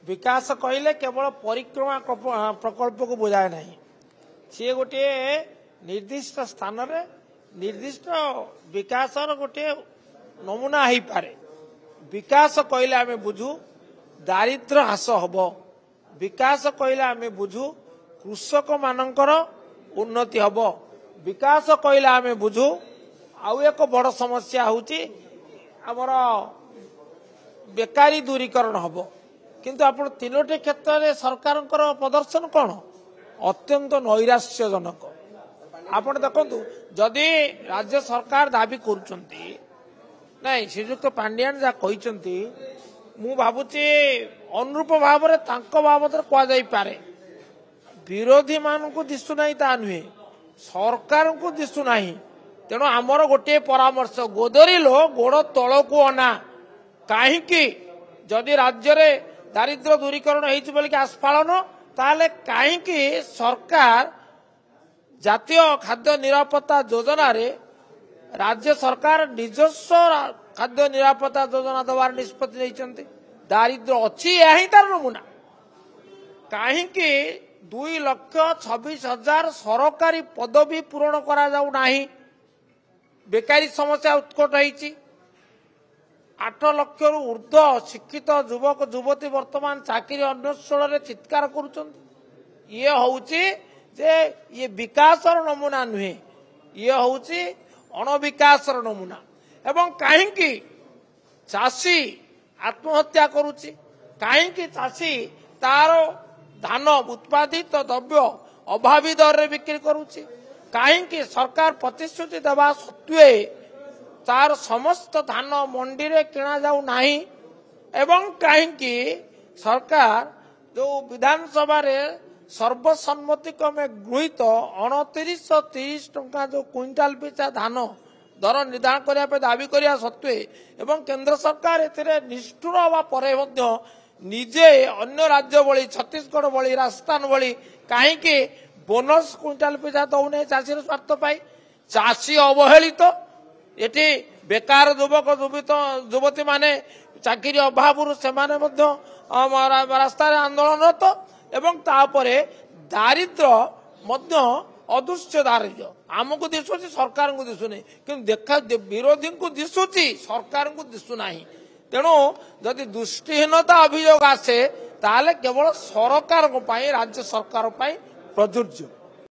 विकास कहले केवल परिक्रमा प्रकल्प को बुझाए ना सी गोटे निर्दिष्ट स्थान रे निर्दिष्ट विकास गोटे नमूना हो पारे। विकास कहले आम बुझू दारिद्र ह्रास हम, विकास कहले आम बुझू कृषक मानकर उन्नति हम, विकास कहले आम बुझू आउ एक बड़ समस्या होची आमर बेकारी दूरीकरण हम। किंतु आप तीनोटी क्षेत्र में सरकार प्रदर्शन कौन अत्यंत नैराश्यजनक। आप देखु जदि राज्य सरकार दाबी करुँच नहीं श्रीजुक्त पांडियान जहाँ कहते मु भावुची अनुरूप भाव बाबद कहुपे विरोधी मान को दिशुना ता नुहे सरकार को दिशुना। तेणु आमर गोटे परामर्श गोदरी लो गोड़ तल को अना कहीं जदि राज्य में दारिद्र्य दूरीकरण होगी आस्फालन ताले कहीं सरकार जातीय खाद्य निरापत्ता योजना रे राज्य सरकार निजस्व खाद्य निरापत्ता योजना देवार निष्पत्ति नहीं। दारिद्र्य अच्छी यही तार नमूना कहीं 2,26,000 सरकारी पदवी पूरण करा जाऊ नाही। बेकारी समस्या उत्कट होती 8 लाख रु ऊर्ध्व शिक्षित युवक युवती वर्तमान चाकरी अन्वेषण चित्कार करुँच। ये होउची जे ये विकास नमूना नुहे ये होउची अणविकास नमूना। एवं कहीं चाषी आत्महत्या करुची कहीं चाषी तार धान उत्पादित द्रव्य अभावी दर रे बिक्री करुची कहीं सरकार प्रतिश्रुति देवा सत्वे तार समस्त धान मंडी रे किना जाऊ नाही। एवं कहीं सरकार जो विधानसभा रे सर्वसम्मति क्रमे गृहीत 2930 टंका जो क्विंटाल पिछा धान दर निर्धारण करने दाबी करने सत्वे एवं केंद्र सरकार ए निष्ठुर हवा परे निजे अन्य राज्य भली छत्तीसगढ़ भली राजस्थान भली कहीं बोनस क्विंटाल पिछा दौने चाषी स्वार्थ पाई चाषी अवहेलित एटी बेकार युवक युवती माने चाकरी अभाव से रास्ता आंदोलनरत एवं तापरे दारिद्र्य अदृश्य दारिद्र्य आमको दिशुची सरकार को दिशुनी कि देखा विरोधी को दिशुची सरकार को दिशुना। तेणु जदि दृष्टिहीनता अभियोग आसे ताले केवल सरकार राज्य सरकार प्रযোज्य।